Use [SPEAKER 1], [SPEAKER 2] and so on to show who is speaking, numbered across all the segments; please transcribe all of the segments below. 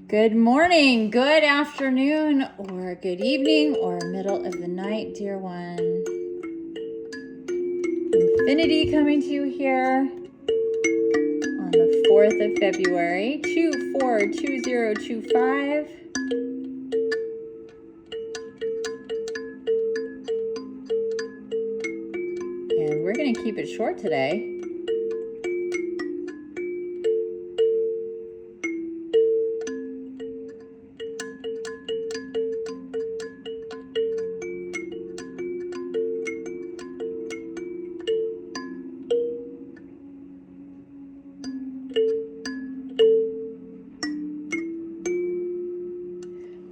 [SPEAKER 1] Good morning, good afternoon, or good evening, or middle of the night, dear one. Infiniti coming to you here on the 4th of February, 242025. And we're going to keep it short today.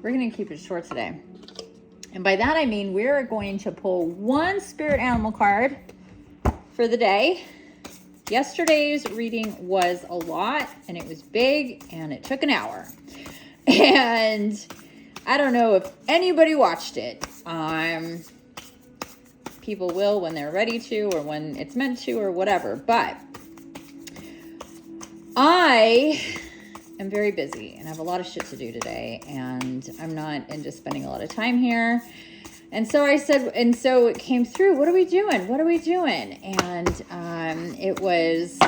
[SPEAKER 1] We're going to keep it short today. And by that I mean we're going to pull one spirit animal card for the day. Yesterday's reading was a lot and it was big and it took an hour. And I don't know if anybody watched it. People will when they're ready to or when it's meant to or whatever. But I am very busy and I have a lot of shit to do today, and I'm not into spending a lot of time here. And so I said, and so it came through, what are we doing? What are we doing? And it was,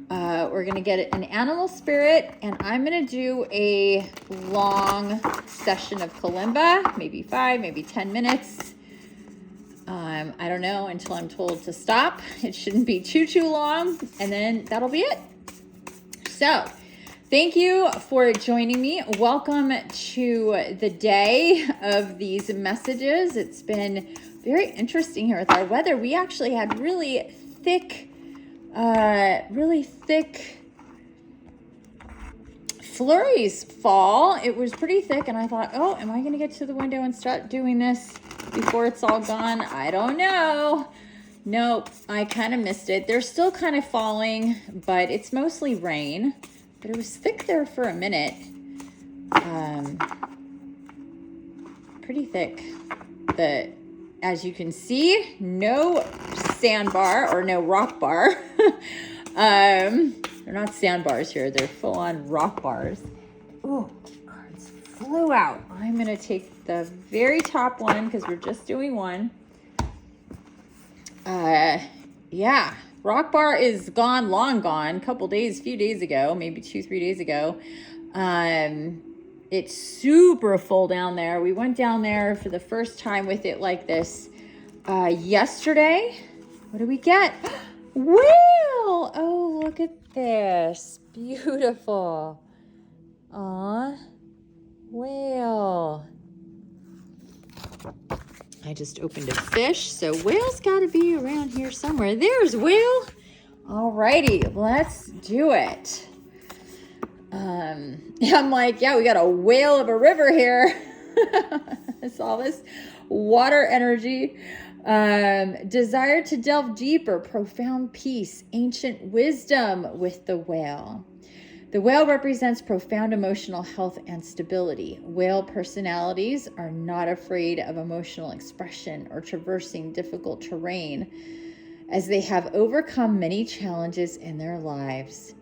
[SPEAKER 1] we're going to get an animal spirit, and I'm going to do a long session of Kalimba, maybe 5, maybe 10 minutes. I don't know until I'm told to stop. It shouldn't be too long, and then that'll be it. So thank you for joining me. Welcome to the day of these messages. It's been very interesting here with our weather. We actually had really thick flurries fall. It was pretty thick, and I thought, oh, am I going to get to the window and start doing this before it's all gone? I don't know. Nope, I kind of missed it. They're still kind of falling, but it's mostly rain. But it was thick there for a minute. Pretty thick. As you can see, no sandbar or no rock bar. They're not sandbars here. They're full-on rock bars. Oh, cards flew out. I'm going to take the very top one because we're just doing one. Yeah, rock bar is gone, long gone, few days ago, maybe 2-3 days ago. It's super full down there. We went down there for the first time with it like this yesterday. What do we get? Whale! Oh, look at this. Beautiful. Aw, whale. I just opened a fish, so whale's got to be around here somewhere. There's whale. Alrighty, let's do it. I'm like, yeah, we got a whale of a river here. It's all this water energy. Desire to delve deeper, profound peace, ancient wisdom with the whale. The whale represents profound emotional health and stability. Whale personalities are not afraid of emotional expression or traversing difficult terrain, as they have overcome many challenges in their lives.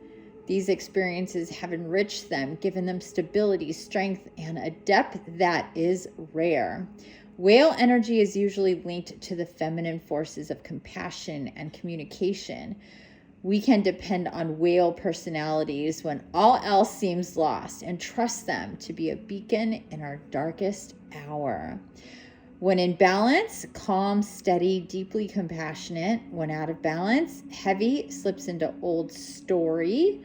[SPEAKER 1] These experiences have enriched them, given them stability, strength, and a depth that is rare. Whale energy is usually linked to the feminine forces of compassion and communication. We can depend on whale personalities when all else seems lost and trust them to be a beacon in our darkest hour. When in balance, calm, steady, deeply compassionate. When out of balance, heavy, slips into old story.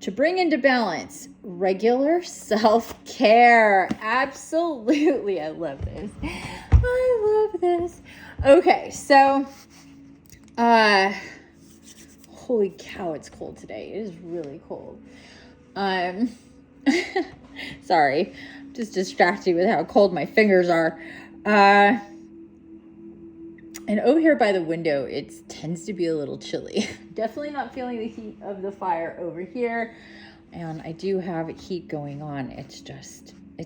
[SPEAKER 1] To bring into balance, regular self-care. Absolutely. I love this. I love this. Okay, so, holy cow, it's cold today. It is really cold. Sorry, I'm just distracted with how cold my fingers are. And over here by the window, it tends to be a little chilly. Definitely not feeling the heat of the fire over here. And I do have heat going on. It's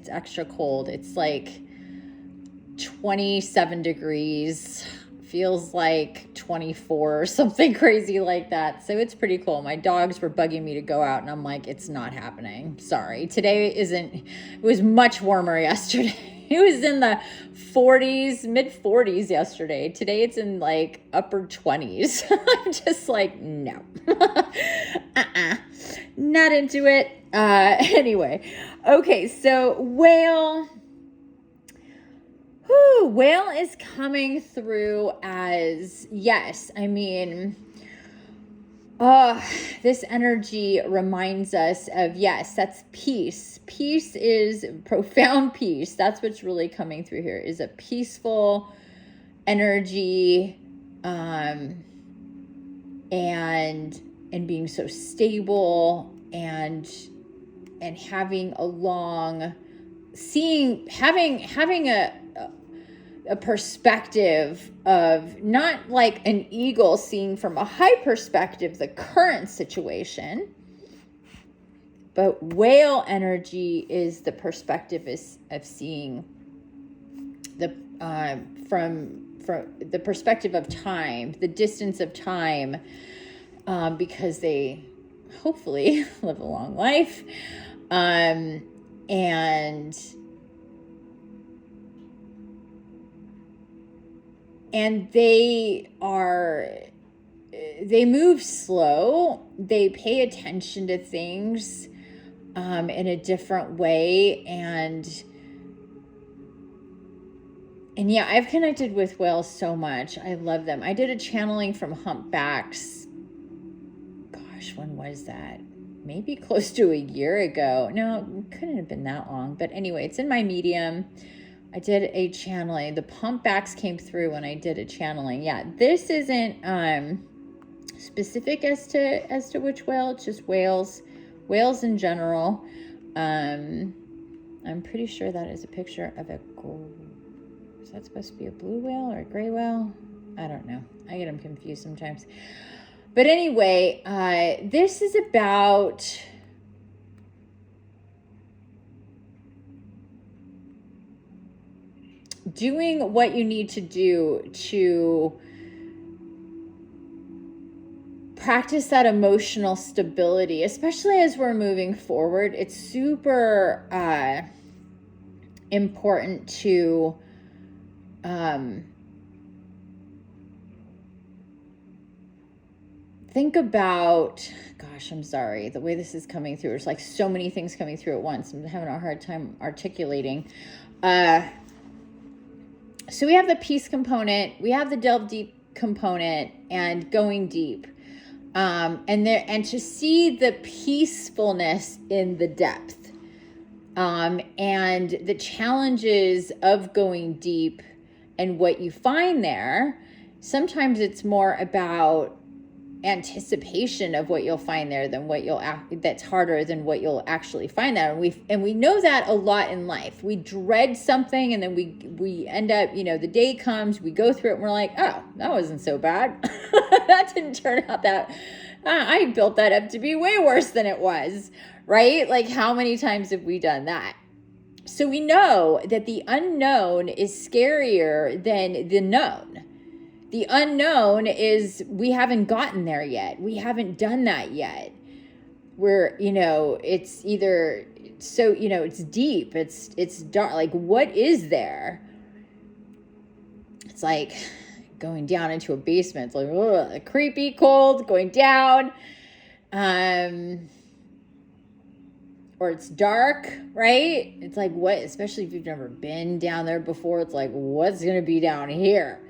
[SPEAKER 1] extra cold. It's like 27 degrees, feels like 24 or something crazy like that. So it's pretty cool. My dogs were bugging me to go out and I'm like, it's not happening. Sorry. Today it was much warmer yesterday. It was in the 40s, mid 40s yesterday. Today it's in like upper 20s. I'm just like, no, not into it. Anyway. Okay. So whale is coming through as, yes, I mean, this energy reminds us of, yes, that's peace. Peace is profound peace. That's what's really coming through here, is a peaceful energy, and being so stable and having a long, having a perspective of, not like an eagle seeing from a high perspective the current situation, but whale energy is the perspective of seeing the from the perspective of time, the distance of time, because they hopefully live a long life, and they move slow. They pay attention to things in a different way. And yeah, I've connected with whales so much. I love them. I did a channeling from humpbacks. Gosh, when was that? Maybe close to a year ago. No, it couldn't have been that long. But anyway, it's in my medium. I did a channeling. The humpbacks came through when I did a channeling. Yeah, this isn't specific as to which whale. It's just whales in general. I'm pretty sure that is a picture of a. Is that supposed to be a blue whale or a gray whale? I don't know. I get them confused sometimes. But anyway, this is about doing what you need to do to practice that emotional stability, especially as we're moving forward. It's super important to think about, gosh, I'm sorry, the way this is coming through. There's like so many things coming through at once. I'm having a hard time articulating. So we have the peace component, we have the delve deep component, and going deep, and to see the peacefulness in the depth, and the challenges of going deep and what you find there. Sometimes it's more about anticipation of what you'll find there than that's harder than what you'll actually find there. And we know that a lot in life. We dread something, and then we end up, the day comes, we go through it, and we're like, oh, that wasn't so bad. That didn't turn out that, I built that up to be way worse than it was, right? Like, how many times have we done that? So we know that the unknown is scarier than the known. The unknown is, we haven't gotten there yet. We haven't done that yet. It's either, so, it's deep, it's dark. Like, what is there? It's like going down into a basement. It's like, ugh, creepy, cold, going down. Or it's dark, right? It's like, what, especially if you've never been down there before, it's like, what's going to be down here?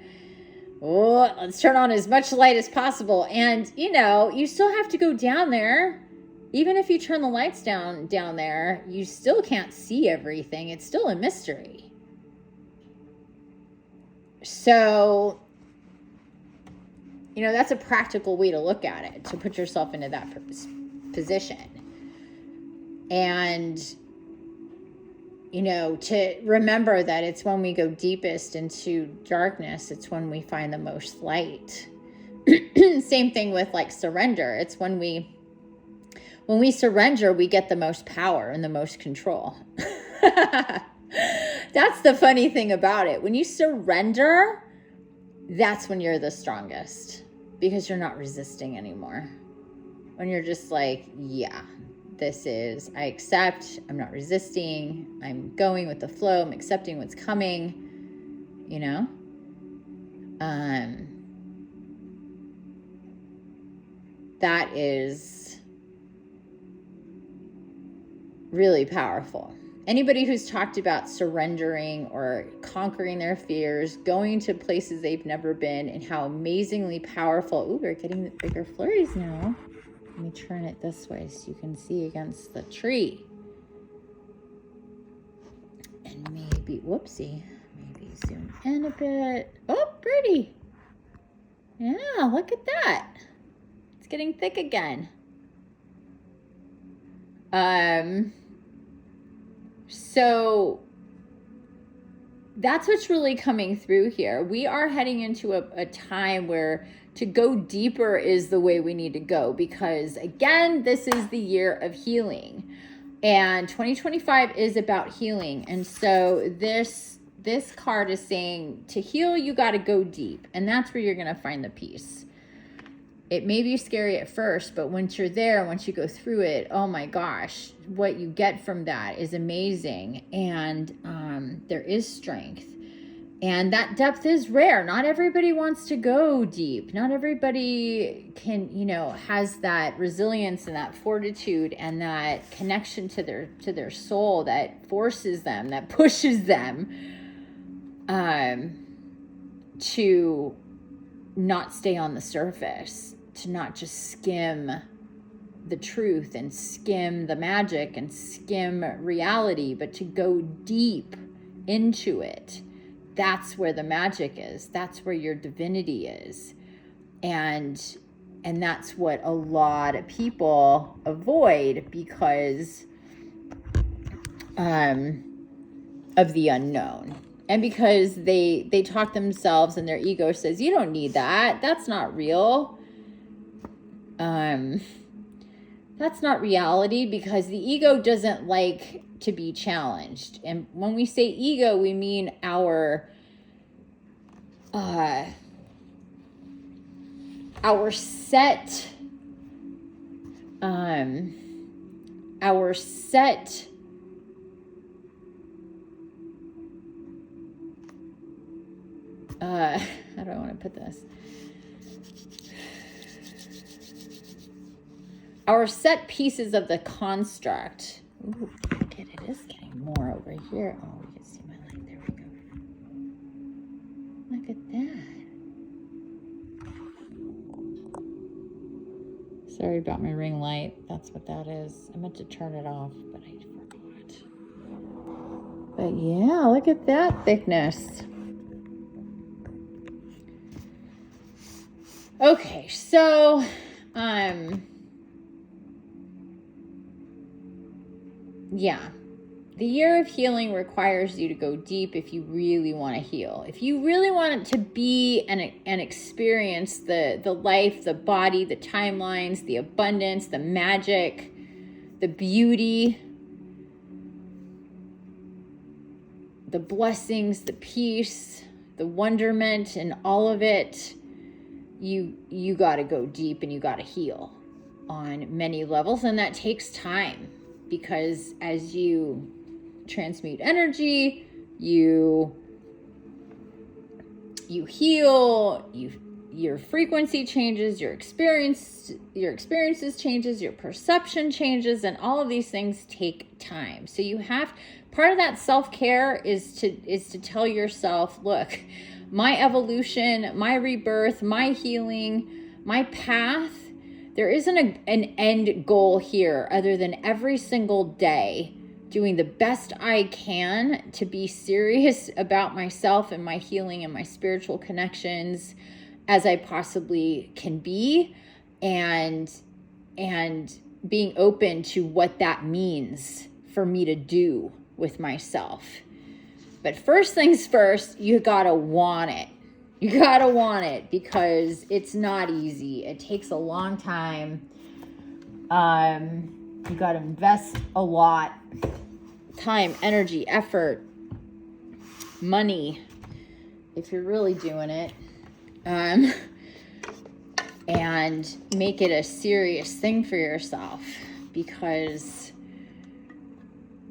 [SPEAKER 1] Oh, let's turn on as much light as possible. And, you still have to go down there. Even if you turn the lights down there, you still can't see everything. It's still a mystery. So, that's a practical way to look at it, to put yourself into that position. And, to remember that it's when we go deepest into darkness, it's when we find the most light. Same thing with like surrender. It's when we surrender, we get the most power and the most control. That's the funny thing about it. When you surrender, that's when you're the strongest, because you're not resisting anymore. When you're just like, yeah, this is, I accept, I'm not resisting, I'm going with the flow, I'm accepting what's coming, you know? That is really powerful. Anybody who's talked about surrendering or conquering their fears, going to places they've never been, and how amazingly powerful. Ooh, we're getting the bigger flurries now. Let me turn it this way so you can see against the tree. And maybe, whoopsie, maybe zoom in a bit. Oh, pretty. Yeah, look at that. It's getting thick again. So that's what's really coming through here. We are heading into a time where to go deeper is the way we need to go, because again, this is the year of healing, and 2025 is about healing. And so this card is saying to heal, you got to go deep, and that's where you're going to find the peace. It may be scary at first, but once you're there, once you go through it, oh my gosh, what you get from that is amazing. And there is strength. And that depth is rare. Not everybody wants to go deep. Not everybody can, has that resilience and that fortitude and that connection to their soul that forces them, that pushes them to not stay on the surface, to not just skim the truth and skim the magic and skim reality, but to go deep into it. That's where the magic is. That's where your divinity is. And that's what a lot of people avoid because of the unknown. And because they talk themselves and their ego says, you don't need that. That's not real. That's not reality, because the ego doesn't like to be challenged. And when we say ego, we mean our set how do I want to put this? Our set pieces of the construct. Ooh, look at it, it is getting more over here. Oh, you can see my light. There we go. Look at that. Sorry about my ring light. That's what that is. I meant to turn it off, but I forgot. But yeah, look at that thickness. Okay, so yeah, the year of healing requires you to go deep if you really want to heal. If you really want it to be and experience the life, the body, the timelines, the abundance, the magic, the beauty, the blessings, the peace, the wonderment, and all of it, you got to go deep and you got to heal on many levels. And that takes time, because as you transmute energy, you heal, your frequency changes, your experiences changes, your perception changes, and all of these things take time. So you have, part of that self-care is to tell yourself, look, my evolution, my rebirth, my healing, my path, there isn't an end goal here other than every single day doing the best I can to be serious about myself and my healing and my spiritual connections as I possibly can be, and being open to what that means for me to do with myself. But first things first, you gotta want it. You gotta want it, because it's not easy. It takes a long time. You gotta invest a lot. Time, energy, effort, money, if you're really doing it. and make it a serious thing for yourself, because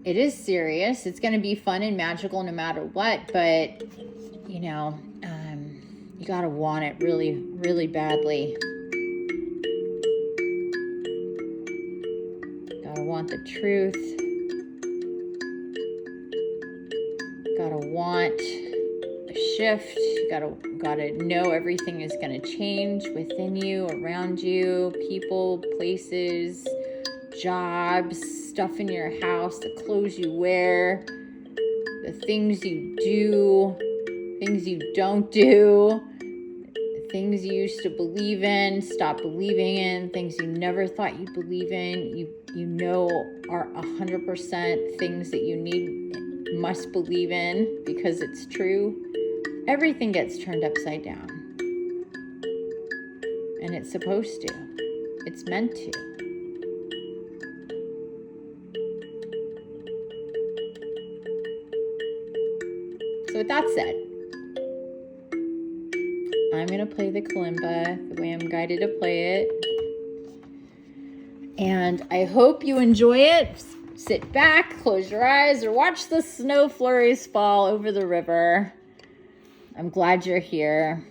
[SPEAKER 1] it is serious. It's going to be fun and magical no matter what, but you know, you got to want it really, really badly. Got to want the truth. Got to want a shift. You got to know everything is going to change within you, around you, people, places, jobs, stuff in your house, the clothes you wear, the things you do, things you don't do, things you used to believe in, stop believing in, things you never thought you'd believe in, you know are 100% things that you must believe in because it's true. Everything gets turned upside down. And it's supposed to. It's meant to. So with that said, I'm going to play the kalimba the way I'm guided to play it. And I hope you enjoy it. Sit back, close your eyes, or watch the snow flurries fall over the river. I'm glad you're here.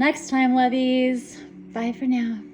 [SPEAKER 1] next time, lovies. Bye for now.